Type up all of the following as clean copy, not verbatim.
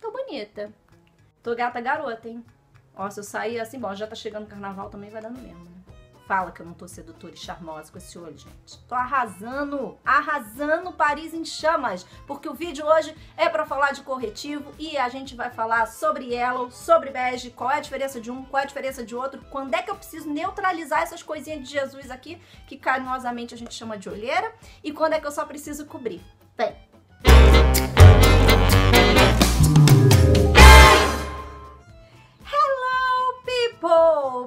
Tô bonita. Tô gata garota, hein? Ó, se eu sair assim, bom, já tá chegando o carnaval também, vai dando mesmo, né? Fala que eu não tô sedutora e charmosa com esse olho, gente. Tô arrasando, arrasando Paris em chamas, porque o vídeo hoje é pra falar de corretivo e a gente vai falar sobre yellow, sobre bege, qual é a diferença de um, qual é a diferença de outro, quando é que eu preciso neutralizar essas coisinhas de Jesus aqui, que carinhosamente a gente chama de olheira, e quando é que eu só preciso cobrir. Vem!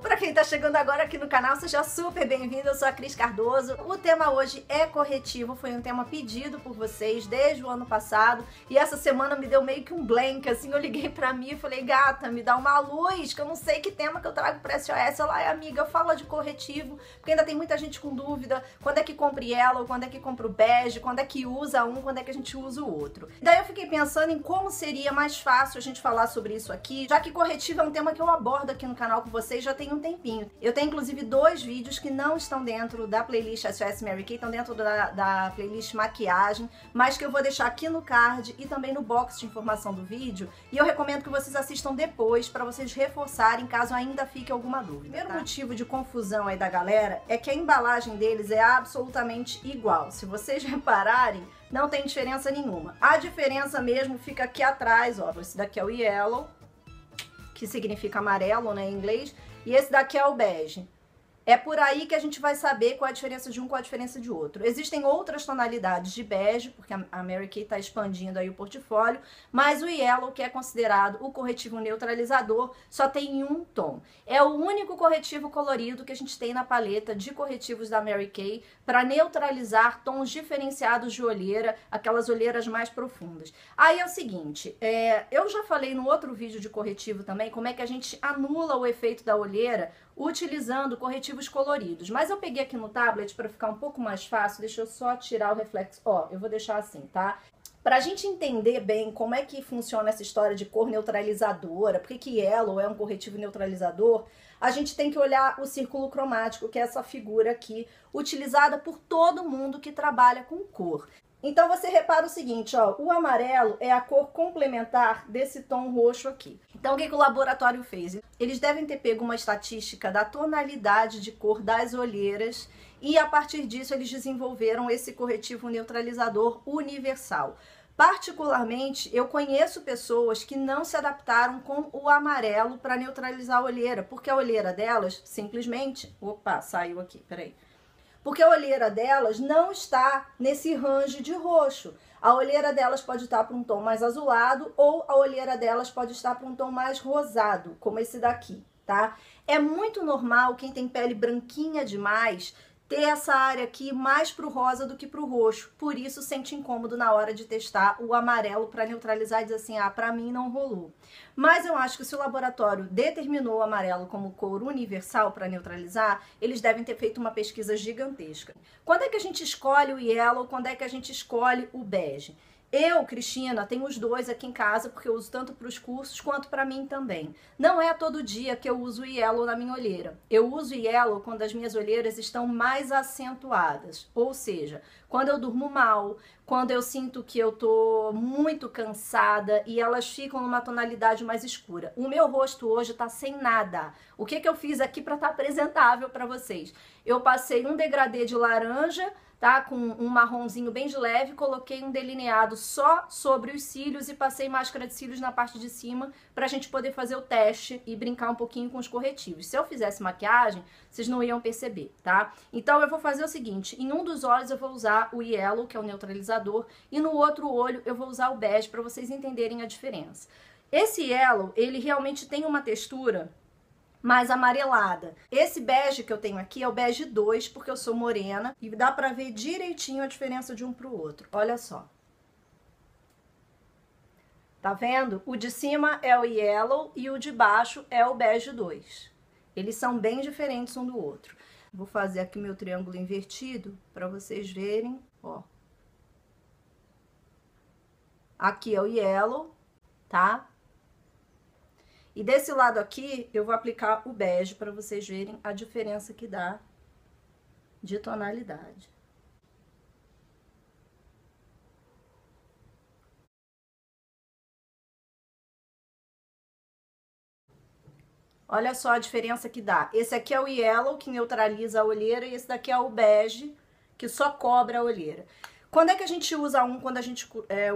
Para quem tá chegando agora aqui no canal, seja super bem-vindo, eu sou a Cris Cardoso. O tema hoje é corretivo, foi um tema pedido por vocês desde o ano passado e essa semana me deu meio que um blank, assim, eu liguei pra mim e falei, gata, me dá uma luz, que eu não sei que tema que eu trago pra SOS. Ela, amiga, fala de corretivo, porque ainda tem muita gente com dúvida, quando é que compra yellow, quando é que compra o bege, quando é que usa um, quando é que a gente usa o outro. Daí eu fiquei pensando em como seria mais fácil a gente falar sobre isso aqui, já que corretivo é um tema que eu abordo aqui no canal com vocês já tem um tempinho. Eu tenho inclusive 2 vídeos que não estão dentro da playlist SOS Mary Kay, estão dentro da playlist maquiagem, mas que eu vou deixar aqui no card e também no box de informação do vídeo, e eu recomendo que vocês assistam depois para vocês reforçarem caso ainda fique alguma dúvida. O primeiro motivo de confusão aí da galera é que a embalagem deles é absolutamente igual. Se vocês repararem, não tem diferença nenhuma. A diferença mesmo fica aqui atrás, ó. Esse daqui é o yellow, que significa amarelo, né, em inglês, e esse daqui é o bege. É por aí que a gente vai saber qual a diferença de um, qual a diferença de outro. Existem outras tonalidades de bege, porque a Mary Kay está expandindo aí o portfólio, mas o yellow, que é considerado o corretivo neutralizador, só tem um tom. É o único corretivo colorido que a gente tem na paleta de corretivos da Mary Kay para neutralizar tons diferenciados de olheira, aquelas olheiras mais profundas. Aí é o seguinte, eu já falei no outro vídeo de corretivo também como é que a gente anula o efeito da olheira utilizando corretivos coloridos. Mas eu peguei aqui no tablet para ficar um pouco mais fácil, deixa eu só tirar o reflexo. Ó, eu vou deixar assim, tá? Pra gente entender bem como é que funciona essa história de cor neutralizadora, por que yellow é um corretivo neutralizador, a gente tem que olhar o círculo cromático, que é essa figura aqui, utilizada por todo mundo que trabalha com cor. Então você repara o seguinte, ó, o amarelo é a cor complementar desse tom roxo aqui. Então o que o laboratório fez? Eles devem ter pego uma estatística da tonalidade de cor das olheiras e a partir disso eles desenvolveram esse corretivo neutralizador universal. Particularmente, eu conheço pessoas que não se adaptaram com o amarelo para neutralizar a olheira, porque a olheira delas simplesmente... Opa, saiu aqui, peraí. Porque a olheira delas não está nesse range de roxo. A olheira delas pode estar para um tom mais azulado ou a olheira delas pode estar para um tom mais rosado, como esse daqui, tá? É muito normal quem tem pele branquinha demais ter essa área aqui mais pro rosa do que pro roxo. Por isso sente incômodo na hora de testar o amarelo para neutralizar e dizer assim, ah, pra mim não rolou. Mas eu acho que se o laboratório determinou o amarelo como cor universal para neutralizar, eles devem ter feito uma pesquisa gigantesca. Quando é que a gente escolhe o yellow? Quando é que a gente escolhe o bege? Eu, Cristina, tenho os dois aqui em casa porque eu uso tanto para os cursos quanto para mim também. Não é todo dia que eu uso o yellow na minha olheira. Eu uso yellow quando as minhas olheiras estão mais acentuadas. Ou seja, quando eu durmo mal, quando eu sinto que eu tô muito cansada e elas ficam numa tonalidade mais escura. O meu rosto hoje tá sem nada. O que eu fiz aqui para estar apresentável para vocês? Eu passei um degradê de laranja, tá? Com um marronzinho bem de leve, coloquei um delineado só sobre os cílios e passei máscara de cílios na parte de cima pra gente poder fazer o teste e brincar um pouquinho com os corretivos. Se eu fizesse maquiagem, vocês não iam perceber, tá? Então eu vou fazer o seguinte, em um dos olhos eu vou usar o yellow, que é o neutralizador, e no outro olho eu vou usar o bege pra vocês entenderem a diferença. Esse yellow, ele realmente tem uma textura mais amarelada. Esse bege que eu tenho aqui é o bege 2, porque eu sou morena, e dá pra ver direitinho a diferença de um pro outro. Olha só. Tá vendo? O de cima é o yellow e o de baixo é o bege 2. Eles são bem diferentes um do outro. Vou fazer aqui meu triângulo invertido para vocês verem, ó. Aqui é o yellow, tá? E desse lado aqui, eu vou aplicar o bege para vocês verem a diferença que dá de tonalidade. Olha só a diferença que dá. Esse aqui é o yellow, que neutraliza a olheira, e esse daqui é o bege, que só cobre a olheira. Quando é que a gente usa um, quando a gente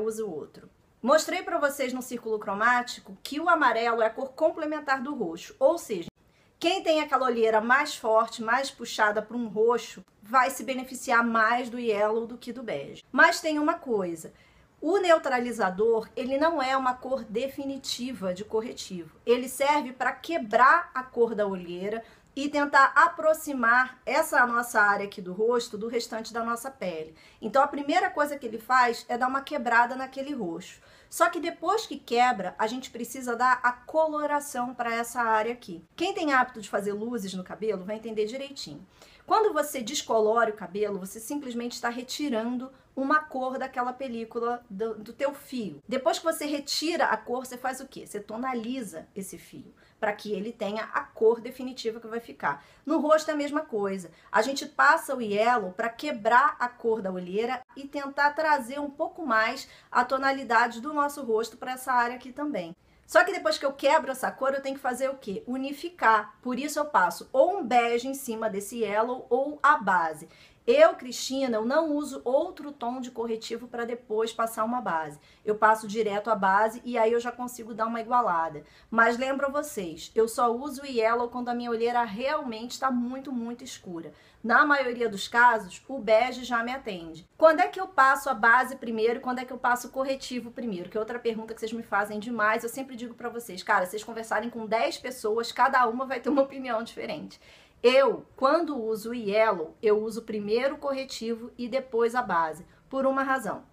usa o outro? Mostrei para vocês no círculo cromático que o amarelo é a cor complementar do roxo, ou seja, quem tem aquela olheira mais forte, mais puxada para um roxo, vai se beneficiar mais do yellow do que do bege. Mas tem uma coisa, o neutralizador, ele não é uma cor definitiva de corretivo. Ele serve para quebrar a cor da olheira e tentar aproximar essa nossa área aqui do rosto do restante da nossa pele. Então a primeira coisa que ele faz é dar uma quebrada naquele roxo. Só que depois que quebra, a gente precisa dar a coloração para essa área aqui. Quem tem hábito de fazer luzes no cabelo vai entender direitinho. Quando você descolore o cabelo, você simplesmente está retirando uma cor daquela película do teu fio. Depois que você retira a cor, você faz o quê? Você tonaliza esse fio, para que ele tenha a cor definitiva que vai ficar. No rosto é a mesma coisa. A gente passa o yellow para quebrar a cor da olheira e tentar trazer um pouco mais a tonalidade do nosso rosto para essa área aqui também. Só que depois que eu quebro essa cor, eu tenho que fazer o quê? Unificar. Por isso eu passo ou um bege em cima desse yellow ou a base. Eu, Cristina, eu não uso outro tom de corretivo para depois passar uma base. Eu passo direto a base e aí eu já consigo dar uma igualada. Mas lembro a vocês, eu só uso o yellow quando a minha olheira realmente está muito, muito escura. Na maioria dos casos, o bege já me atende. Quando é que eu passo a base primeiro e quando é que eu passo o corretivo primeiro? Que é outra pergunta que vocês me fazem demais. Eu sempre digo para vocês, cara, se vocês conversarem com 10 pessoas, cada uma vai ter uma opinião diferente. Eu, quando uso o yellow, eu uso primeiro o corretivo e depois a base, por uma razão.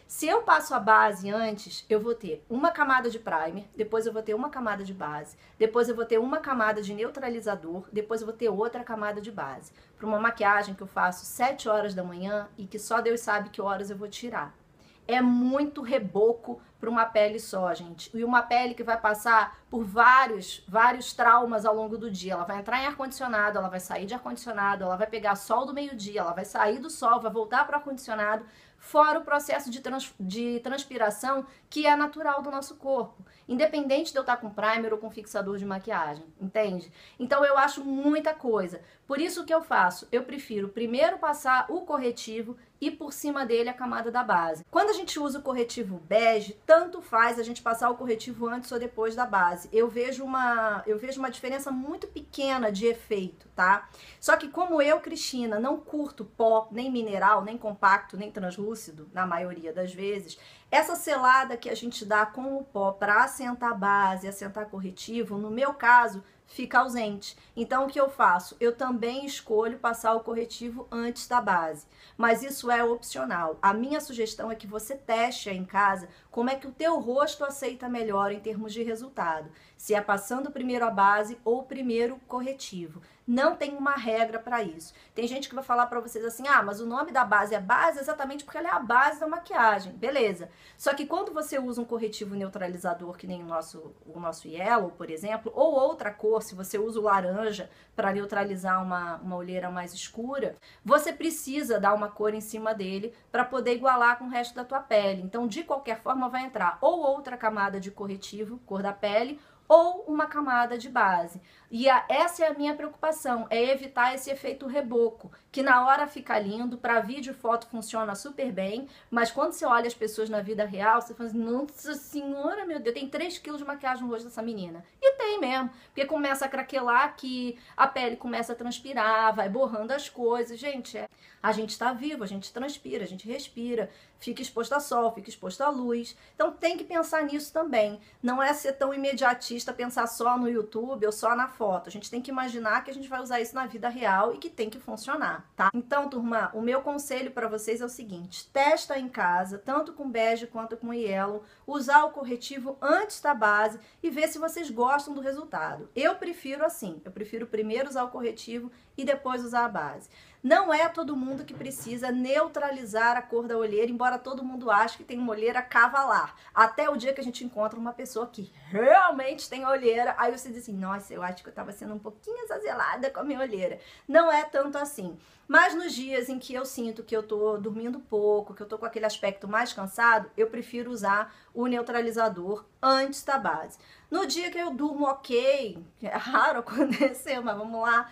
Se eu passo a base antes, eu vou ter uma camada de primer, depois eu vou ter uma camada de base, depois eu vou ter uma camada de neutralizador, depois eu vou ter outra camada de base. Para uma maquiagem que eu faço 7 horas da manhã e que só Deus sabe que horas eu vou tirar. É muito reboco para uma pele só, gente. E uma pele que vai passar por vários traumas ao longo do dia. Ela vai entrar em ar-condicionado, ela vai sair de ar-condicionado, ela vai pegar sol do meio-dia, ela vai sair do sol, vai voltar para o ar-condicionado, fora o processo de transpiração que é natural do nosso corpo. Independente de eu estar com primer ou com fixador de maquiagem, entende? Então eu acho muita coisa. Por isso que eu faço, eu prefiro primeiro passar o corretivo e por cima dele a camada da base. Quando a gente usa o corretivo bege, tanto faz a gente passar o corretivo antes ou depois da base. Eu vejo uma diferença muito pequena de efeito, tá? Só que como eu, Cristina, não curto pó, nem mineral, nem compacto, nem translúcido, na maioria das vezes, essa selada que a gente dá com o pó para assentar base, assentar corretivo, no meu caso, fica ausente. Então, o que eu faço? Eu também escolho passar o corretivo antes da base, mas isso é opcional. A minha sugestão é que você teste aí em casa como é que o teu rosto aceita melhor em termos de resultado. Se é passando primeiro a base ou primeiro o corretivo. Não tem uma regra para isso. Tem gente que vai falar para vocês assim, ah, mas o nome da base é base exatamente porque ela é a base da maquiagem. Beleza. Só que quando você usa um corretivo neutralizador, que nem o nosso yellow, por exemplo, ou outra cor, se você usa o laranja para neutralizar uma olheira mais escura, você precisa dar uma cor em cima dele para poder igualar com o resto da tua pele. Então, de qualquer forma, vai entrar ou outra camada de corretivo, cor da pele, ou uma camada de base. E essa é a minha preocupação, é evitar esse efeito reboco, que na hora fica lindo, para vídeo e foto funciona super bem, mas quando você olha as pessoas na vida real, você fala assim, nossa senhora, meu Deus, tem 3 quilos de maquiagem no rosto dessa menina. E tem mesmo, porque começa a craquelar aqui, a pele começa a transpirar, vai borrando as coisas. Gente, a gente tá vivo, a gente transpira, a gente respira, fica exposto a sol, fica exposto à luz. Então tem que pensar nisso também. Não é ser tão imediatista, pensar só no YouTube ou só na foto. A gente tem que imaginar que a gente vai usar isso na vida real e que tem que funcionar, tá? Então, turma, o meu conselho para vocês é o seguinte, testa em casa, tanto com bege quanto com yellow, usar o corretivo antes da base e ver se vocês gostam do resultado. Eu prefiro assim, eu prefiro primeiro usar o corretivo e depois usar a base. Não é todo mundo que precisa neutralizar a cor da olheira, embora todo mundo ache que tem uma olheira cavalar. Até o dia que a gente encontra uma pessoa que realmente tem olheira, aí você diz assim, nossa, eu acho que eu tava sendo um pouquinho exagerada com a minha olheira. Não é tanto assim. Mas nos dias em que eu sinto que eu tô dormindo pouco, que eu tô com aquele aspecto mais cansado, eu prefiro usar o neutralizador antes da base. No dia que eu durmo ok, é raro acontecer, mas vamos lá,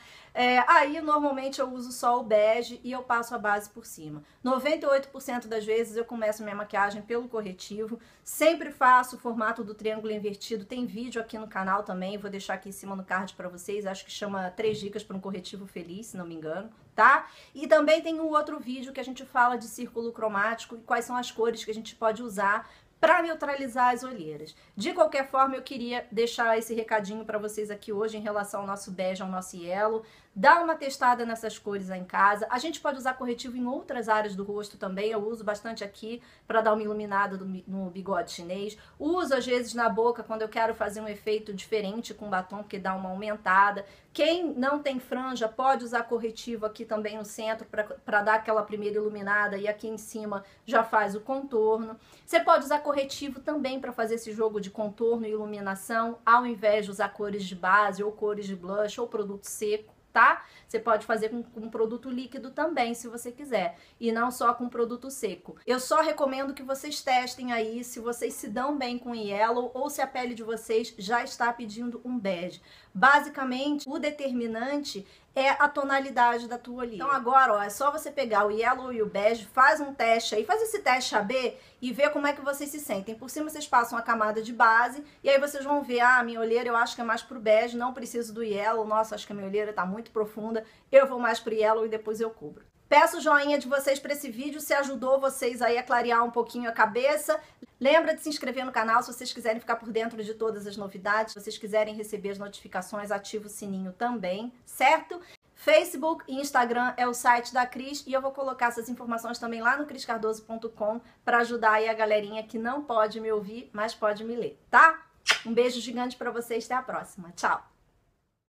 aí normalmente eu uso só o bege e eu passo a base por cima. 98% das vezes eu começo minha maquiagem pelo corretivo, sempre faço o formato do triângulo invertido, tem vídeo aqui no canal também, vou deixar aqui em cima no card pra vocês, acho que chama 3 dicas para um corretivo feliz, se não me engano, tá? E também tem um outro vídeo que a gente fala de círculo cromático e quais são as cores que a gente pode usar para neutralizar as olheiras. De qualquer forma, eu queria deixar esse recadinho para vocês aqui hoje em relação ao nosso bege, ao nosso yellow. Dá uma testada nessas cores aí em casa. A gente pode usar corretivo em outras áreas do rosto também. Eu uso bastante aqui para dar uma iluminada no bigode chinês. Uso às vezes na boca quando eu quero fazer um efeito diferente com batom, porque dá uma aumentada. Quem não tem franja pode usar corretivo aqui também no centro para dar aquela primeira iluminada e aqui em cima já faz o contorno. Você pode usar corretivo também para fazer esse jogo de contorno e iluminação, ao invés de usar cores de base ou cores de blush ou produto seco, tá? Você pode fazer com produto líquido também, se você quiser, e não só com produto seco. Eu só recomendo que vocês testem aí se vocês se dão bem com yellow ou se a pele de vocês já está pedindo um bege. Basicamente, o determinante é a tonalidade da tua olheira. Então agora, ó, é só você pegar o yellow e o bege, faz um teste aí, faz esse teste AB e vê como é que vocês se sentem. Por cima vocês passam a camada de base e aí vocês vão ver, ah, minha olheira eu acho que é mais pro bege, não preciso do yellow, nossa, acho que a minha olheira tá muito profunda, eu vou mais pro yellow e depois eu cubro. Peço o joinha de vocês para esse vídeo, se ajudou vocês aí a clarear um pouquinho a cabeça. Lembra de se inscrever no canal se vocês quiserem ficar por dentro de todas as novidades. Se vocês quiserem receber as notificações, ativa o sininho também, certo? Facebook e Instagram é o site da Cris e eu vou colocar essas informações também lá no criscardoso.com para ajudar aí a galerinha que não pode me ouvir, mas pode me ler, tá? Um beijo gigante para vocês, até a próxima. Tchau!